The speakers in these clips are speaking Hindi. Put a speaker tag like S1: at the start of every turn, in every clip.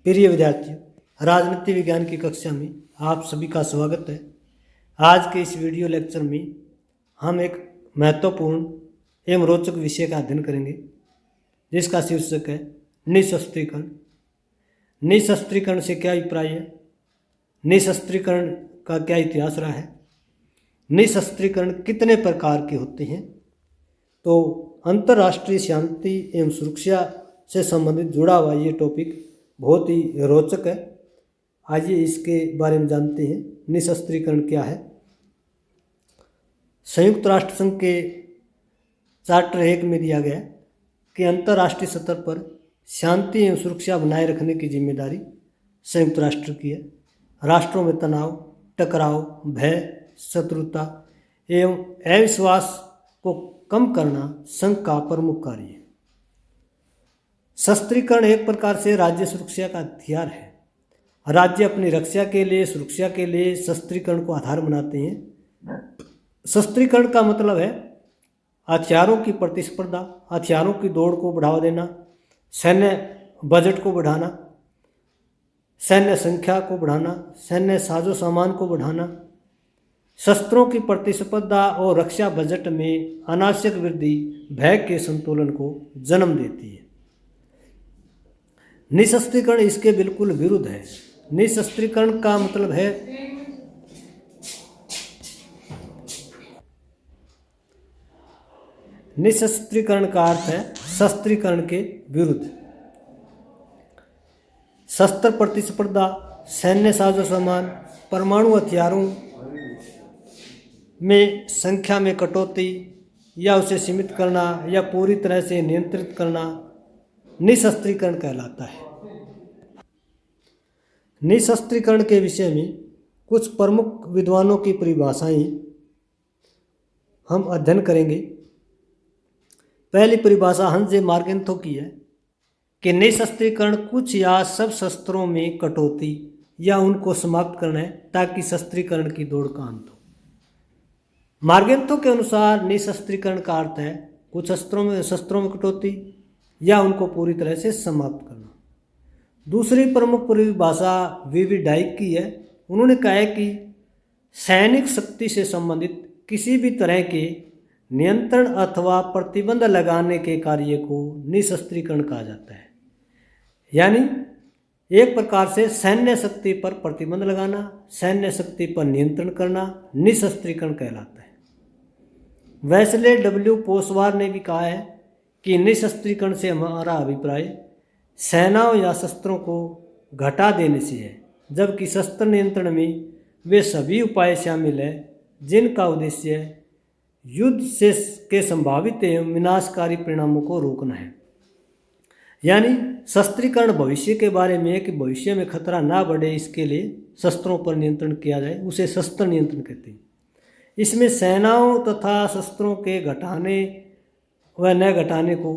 S1: प्रिय विद्यार्थियों, राजनीति विज्ञान की कक्षा में आप सभी का स्वागत है। आज के इस वीडियो लेक्चर में हम एक महत्वपूर्ण एवं रोचक विषय का अध्ययन करेंगे, जिसका शीर्षक है निःशस्त्रीकरण। निःशस्त्रीकरण से क्या अभिप्राय है, निःशस्त्रीकरण का क्या इतिहास रहा है, निःशस्त्रीकरण कितने प्रकार के होते हैं। तो अंतर्राष्ट्रीय शांति एवं सुरक्षा से संबंधित जुड़ा हुआ ये टॉपिक बहुत ही रोचक है। आइए इसके बारे में जानते हैं। निःशस्त्रीकरण क्या है। संयुक्त राष्ट्र संघ के चार्टर 1 में दिया गया कि अंतर्राष्ट्रीय स्तर पर शांति एवं सुरक्षा बनाए रखने की जिम्मेदारी संयुक्त राष्ट्र की है। राष्ट्रों में तनाव, टकराव, भय, शत्रुता एवं अविश्वास को कम करना संघ का प्रमुख कार्य है। शस्त्रीकरण एक प्रकार से राज्य सुरक्षा का हथियार है। राज्य अपनी रक्षा के लिए, सुरक्षा के लिए शस्त्रीकरण को आधार बनाते हैं। शस्त्रीकरण का मतलब है हथियारों की प्रतिस्पर्धा, हथियारों की दौड़ को बढ़ावा देना, सैन्य बजट को बढ़ाना, सैन्य संख्या को बढ़ाना, सैन्य साजो सामान को बढ़ाना। शस्त्रों की प्रतिस्पर्धा और रक्षा बजट में अनावश्यक वृद्धि भय के संतुलन को जन्म देती है। निःशस्त्रीकरण इसके बिल्कुल विरुद्ध है। निःशस्त्रीकरण का मतलब है निःशस्त्रीकरण का अर्थ है शस्त्रीकरण के विरुद्ध। शस्त्र प्रतिस्पर्धा, सैन्य साजो सामान, परमाणु हथियारों में संख्या में कटौती या उसे सीमित करना या पूरी तरह से नियंत्रित करना निःशस्त्रीकरण कहलाता है। निःशस्त्रीकरण के विषय में कुछ प्रमुख विद्वानों की परिभाषाएं हम अध्ययन करेंगे। पहली परिभाषा हंस जे मार्गेंथो की है कि निःशस्त्रीकरण कुछ या सब शस्त्रों में कटौती या उनको समाप्त करना है ताकि शस्त्रीकरण की दौड़ का अंत हो। मार्गेंथो के अनुसार निःशस्त्रीकरण का अर्थ है कुछ शस्त्रों में कटौती या उनको पूरी तरह से समाप्त करना। दूसरी प्रमुख परिभाषा वीवी डाइक की है। उन्होंने कहा है कि सैनिक शक्ति से संबंधित किसी भी तरह के नियंत्रण अथवा प्रतिबंध लगाने के कार्य को निःशस्त्रीकरण कहा जाता है। यानी एक प्रकार से सैन्य शक्ति पर प्रतिबंध लगाना, सैन्य शक्ति पर नियंत्रण करना निःशस्त्रीकरण कहलाता है। वेस्ले डब्ल्यू पोसवार ने भी कहा है कि निःशस्त्रीकरण से हमारा अभिप्राय सेनाओं या शस्त्रों को घटा देने से है, जबकि शस्त्र नियंत्रण में वे सभी उपाय शामिल हैं जिनका उद्देश्य युद्ध से के संभावित एवं विनाशकारी परिणामों को रोकना है। यानी शस्त्रीकरण भविष्य के बारे में है कि भविष्य में खतरा ना बढ़े, इसके लिए शस्त्रों पर नियंत्रण किया जाए, उसे शस्त्र नियंत्रण कहते हैं। इसमें सेनाओं तथा शस्त्रों के घटाने व न घटाने को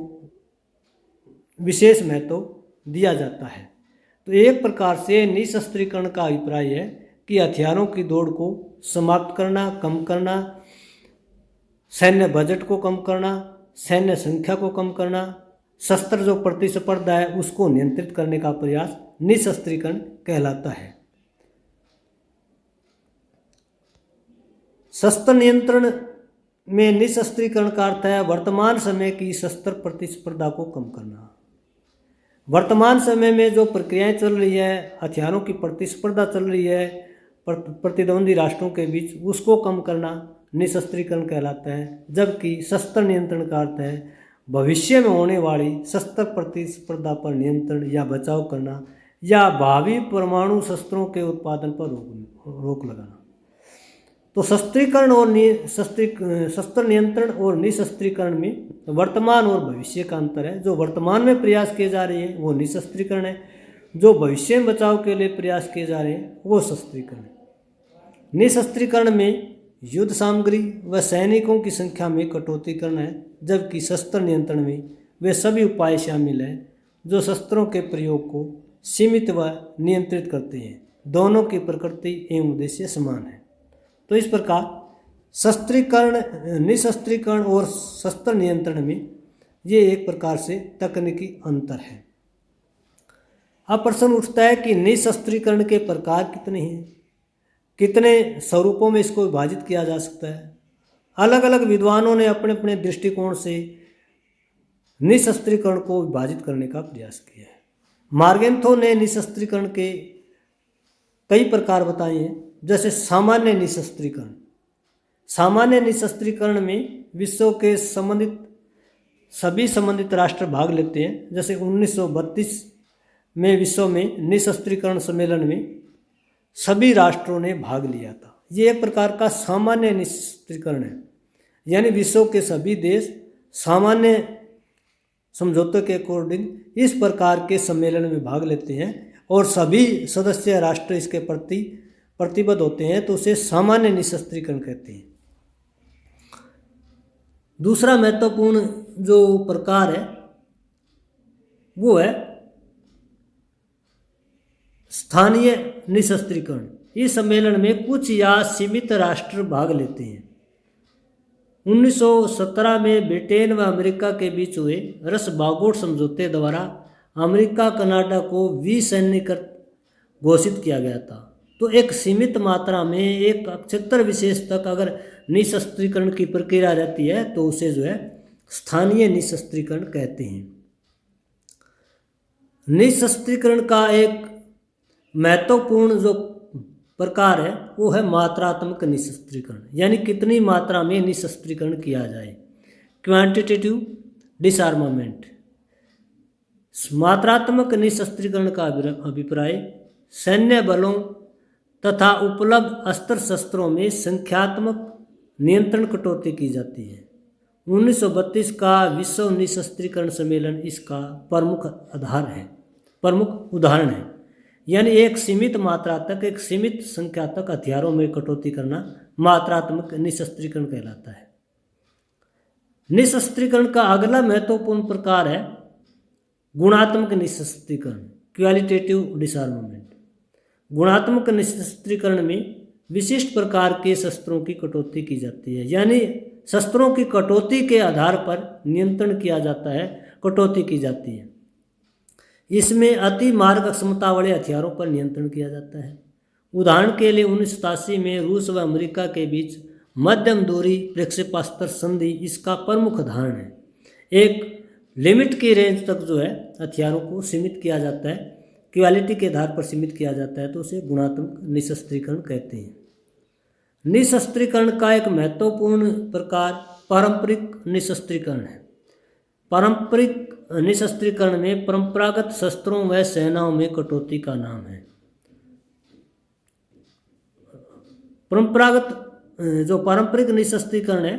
S1: विशेष महत्व दिया जाता है। तो एक प्रकार से निःशस्त्रीकरण का अभिप्राय है कि हथियारों की दौड़ को समाप्त करना, कम करना, सैन्य बजट को कम करना, सैन्य संख्या को कम करना, शस्त्र जो प्रतिस्पर्धा है उसको नियंत्रित करने का प्रयास निःशस्त्रीकरण कहलाता है। शस्त्र नियंत्रण में निःशस्त्रीकरण का अर्थ है वर्तमान समय की शस्त्र प्रतिस्पर्धा को कम करना। वर्तमान समय में जो प्रक्रियाएं चल रही है, हथियारों की प्रतिस्पर्धा चल रही है प्रतिद्वंदी राष्ट्रों के बीच, उसको कम करना निःशस्त्रीकरण कहलाता है। जबकि शस्त्र नियंत्रण का अर्थ है भविष्य में होने वाली शस्त्र प्रतिस्पर्धा पर नियंत्रण या बचाव करना या भावी परमाणु शस्त्रों के उत्पादन पर रोक लगाना। तो शस्त्रीकरण और शस्त्र नियंत्रण और निःशस्त्रीकरण में वर्तमान और भविष्य का अंतर है। जो वर्तमान में प्रयास किए जा रहे हैं वो निःशस्त्रीकरण है, जो भविष्य में बचाव के लिए प्रयास किए जा रहे हैं वो शस्त्रीकरण है। निःशस्त्रीकरण में युद्ध सामग्री व सैनिकों की संख्या में कटौती करना है, जबकि शस्त्र नियंत्रण में वे सभी उपाय शामिल हैं जो शस्त्रों के प्रयोग को सीमित व नियंत्रित करते हैं। दोनों की प्रकृति एवं उद्देश्य समान है। तो इस प्रकार शस्त्रीकरण, निःशस्त्रीकरण और शस्त्र नियंत्रण में ये एक प्रकार से तकनीकी अंतर है। अब प्रश्न उठता है कि निशस्त्रीकरण के प्रकार कितने हैं, कितने स्वरूपों में इसको विभाजित किया जा सकता है। अलग अलग विद्वानों ने अपने अपने दृष्टिकोण से निशस्त्रीकरण को विभाजित करने का प्रयास किया है। मार्गेंथो ने निशस्त्रीकरण के कई प्रकार बताए हैं, जैसे सामान्य निशस्त्रीकरण। सामान्य निशस्त्रीकरण में विश्व के सभी संबंधित राष्ट्र भाग लेते हैं। जैसे 1932 में विश्व में निशस्त्रीकरण सम्मेलन में सभी राष्ट्रों ने भाग लिया था। ये एक प्रकार का सामान्य निशस्त्रीकरण है, यानी विश्व के सभी देश सामान्य समझौते के अकॉर्डिंग इस प्रकार के सम्मेलन में भाग लेते हैं और सभी सदस्य राष्ट्र इसके प्रति प्रतिबद्ध होते हैं, तो उसे सामान्य निशस्त्रीकरण कहते हैं। दूसरा महत्वपूर्ण जो प्रकार है वो है स्थानीय निशस्त्रीकरण। इस सम्मेलन में कुछ या सीमित राष्ट्र भाग लेते हैं। 1917 में ब्रिटेन व अमेरिका के बीच हुए रस-बागोट समझौते द्वारा अमेरिका कनाडा को विसैन्यकृत घोषित किया गया था। तो एक सीमित मात्रा में एक क्षेत्र विशेष तक अगर निशस्त्रीकरण की प्रक्रिया रहती है तो उसे जो है स्थानीय निशस्त्रीकरण कहते हैं। निशस्त्रीकरण का एक महत्वपूर्ण जो प्रकार है वो है मात्रात्मक निशस्त्रीकरण, यानी कितनी मात्रा में निशस्त्रीकरण किया जाए, क्वांटिटेटिव डिसआर्मामेंट। मात्रात्मक निशस्त्रीकरण का अभिप्राय सैन्य बलों तथा उपलब्ध अस्त्र शस्त्रों में संख्यात्मक नियंत्रण कटौती की जाती है। 1932 का विश्व निशस्त्रीकरण सम्मेलन इसका प्रमुख उदाहरण है, यानी एक सीमित मात्रा तक एक सीमित संख्या तक हथियारों में कटौती करना मात्रात्मक निशस्त्रीकरण कहलाता है। निशस्त्रीकरण का अगला महत्वपूर्ण प्रकार है गुणात्मक निशस्त्रीकरण, क्वालिटेटिव डिसआर्मामेंट। गुणात्मक निशस्त्रीकरण में विशिष्ट प्रकार के शस्त्रों की कटौती की जाती है, यानी शस्त्रों की कटौती के आधार पर नियंत्रण किया जाता है, कटौती की जाती है। इसमें अति मारक क्षमता वाले हथियारों पर नियंत्रण किया जाता है। उदाहरण के लिए 1987 में रूस व अमेरिका के बीच मध्यम दूरी प्रक्षेपास्त्र संधि इसका प्रमुख उदाहरण है। एक लिमिट की रेंज तक जो है हथियारों को सीमित किया जाता है, क्वालिटी के आधार पर सीमित किया जाता है, तो उसे गुणात्मक निशस्त्रीकरण कहते हैं। निशस्त्रीकरण का एक महत्वपूर्ण प्रकार पारंपरिक निशस्त्रीकरण है। पारंपरिक निशस्त्रीकरण में परंपरागत शस्त्रों व सेनाओं में कटौती का नाम है। पारंपरिक निशस्त्रीकरण है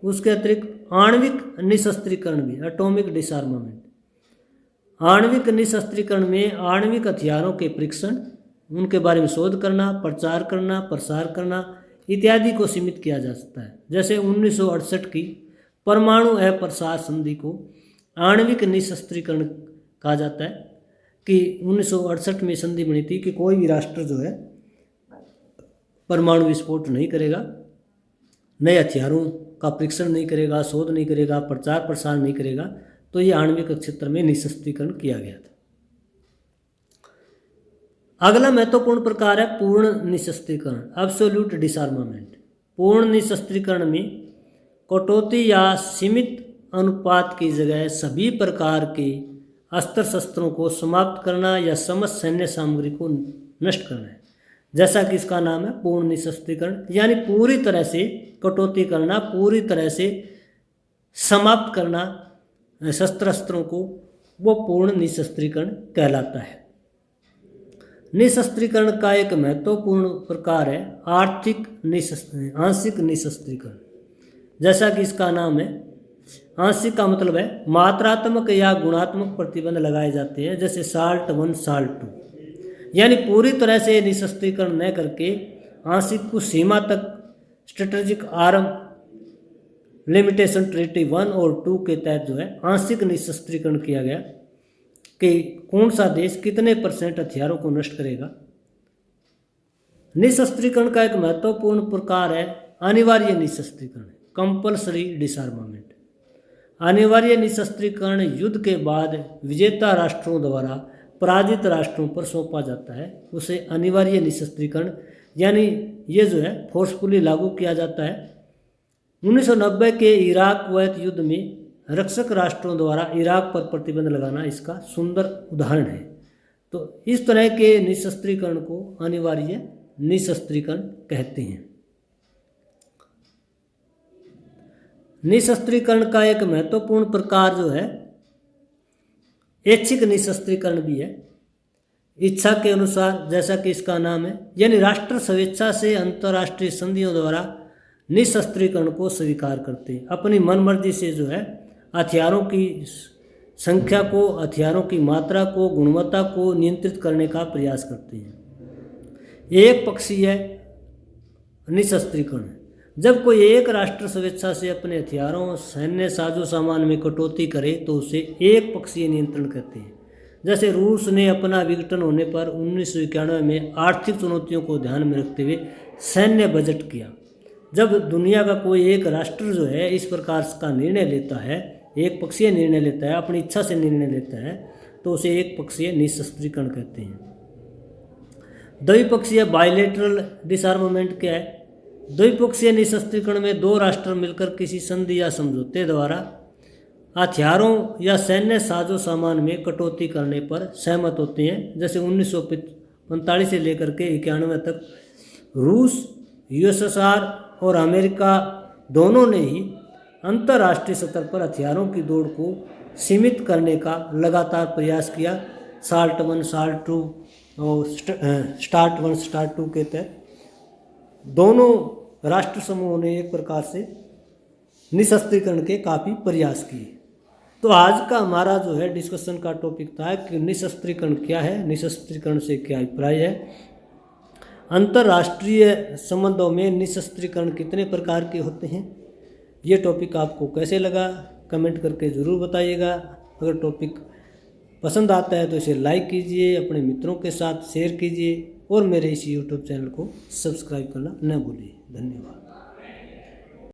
S1: उसके अतिरिक्त आणविक निशस्त्रीकरण भी, एटॉमिक डिसआर्मामेंट। आणविक निशस्त्रीकरण में आणविक हथियारों के परीक्षण, उनके बारे में शोध करना, प्रचार करना, प्रसार करना इत्यादि को सीमित किया जा सकता है। जैसे 1968 की परमाणु अप्रसार संधि को आणविक निशस्त्रीकरण कहा जाता है कि 1968 में संधि बनी थी कि कोई भी राष्ट्र जो है परमाणु विस्फोट नहीं करेगा, नए हथियारों का परीक्षण नहीं करेगा, शोध नहीं करेगा, प्रचार प्रसार नहीं करेगा। तो ये आणविक क्षेत्र में निशस्त्रीकरण किया गया था। अगला महत्वपूर्ण प्रकार है पूर्ण निशस्त्रीकरण, एब्सोल्यूट डिसआर्मामेंट। पूर्ण निशस्त्रीकरण में कटौती या सीमित अनुपात की जगह सभी प्रकार के अस्त्र शस्त्रों को समाप्त करना या समस्त सैन्य सामग्री को नष्ट करना है, जैसा कि इसका नाम है पूर्ण निशस्त्रीकरण, यानी पूरी तरह से कटौती करना, पूरी तरह से समाप्त करना शस्त्रों को, वो पूर्ण निशस्त्रीकरण कहलाता है। निशस्त्रीकरण का एक महत्वपूर्ण प्रकार है आंशिक निशस्त्रीकरण, जैसा कि इसका नाम है। आंशिक का मतलब है मात्रात्मक या गुणात्मक प्रतिबंध लगाए जाते हैं, जैसे SALT 1 SALT 2, यानी पूरी तरह से निशस्त्रीकरण न करके आंशिक कुछ सीमा तक स्ट्रेटेजिक आर्म लिमिटेशन ट्रीटी 1 और 2 के तहत जो है आंशिक निशस्त्रीकरण किया गया कि कौन सा देश कितने % हथियारों को नष्ट करेगा। निशस्त्रीकरण का एक महत्वपूर्ण प्रकार है अनिवार्य निशस्त्रीकरण, कंपल्सरी डिसआर्मामेंट। अनिवार्य निशस्त्रीकरण युद्ध के बाद विजेता राष्ट्रों द्वारा पराजित राष्ट्रों पर सौंपा जाता है उसे अनिवार्य निशस्त्रीकरण यानी ये जो है फोर्सफुली लागू किया जाता है। 1990 के इराक कुवैत युद्ध में रक्षक राष्ट्रों द्वारा इराक पर प्रतिबंध लगाना इसका सुंदर उदाहरण है। तो इस तरह के निशस्त्रीकरण को अनिवार्य निशस्त्रीकरण कहते हैं। निशस्त्रीकरण का एक महत्वपूर्ण प्रकार जो है ऐच्छिक निशस्त्रीकरण भी है। इच्छा के अनुसार, जैसा कि इसका नाम है, यानी राष्ट्र स्वेच्छा से अंतर्राष्ट्रीय संधियों द्वारा निशस्त्रीकरण को स्वीकार करते हैं। अपनी मनमर्जी से जो है हथियारों की संख्या को, हथियारों की मात्रा को, गुणवत्ता को नियंत्रित करने का प्रयास करते हैं। एक पक्षीय निशस्त्रीकरण, जब कोई एक राष्ट्र स्वेच्छा से अपने हथियारों, सैन्य साजो सामान में कटौती करे तो उसे एक पक्षीय नियंत्रण कहते हैं। जैसे रूस ने अपना विघटन होने पर 1991 में आर्थिक चुनौतियों को ध्यान में रखते हुए सैन्य बजट किया। जब दुनिया का कोई एक राष्ट्र जो है इस प्रकार का निर्णय लेता है, एक पक्षीय निर्णय लेता है, अपनी इच्छा से निर्णय लेता है, तो उसे एक पक्षीय निशस्त्रीकरण कहते हैं। द्विपक्षीय बायलैटरल डिसआर्मामेंट क्या है? द्विपक्षीय निशस्त्रीकरण में दो राष्ट्र मिलकर किसी संधि या समझौते द्वारा हथियारों या सैन्य साजो सामान में कटौती करने पर सहमत होते हैं। जैसे 1945 से लेकर के 91 तक रूस, यूएसएसआर और अमेरिका दोनों ने ही अंतर्राष्ट्रीय स्तर पर हथियारों की दौड़ को सीमित करने का लगातार प्रयास किया। SALT I, SALT II और START I, START II के तहत दोनों राष्ट्र समूहों ने एक प्रकार से निशस्त्रीकरण के काफ़ी प्रयास किए। तो आज का हमारा जो है डिस्कशन का टॉपिक था कि निशस्त्रीकरण क्या है, निशस्त्रीकरण से क्या अभिप्राय है, अंतर्राष्ट्रीय संबंधों में निशस्त्रीकरण कितने प्रकार के होते हैं। ये टॉपिक आपको कैसे लगा कमेंट करके ज़रूर बताइएगा। अगर टॉपिक पसंद आता है तो इसे लाइक कीजिए, अपने मित्रों के साथ शेयर कीजिए और मेरे इस यूट्यूब चैनल को सब्सक्राइब करना न भूलिए। धन्यवाद।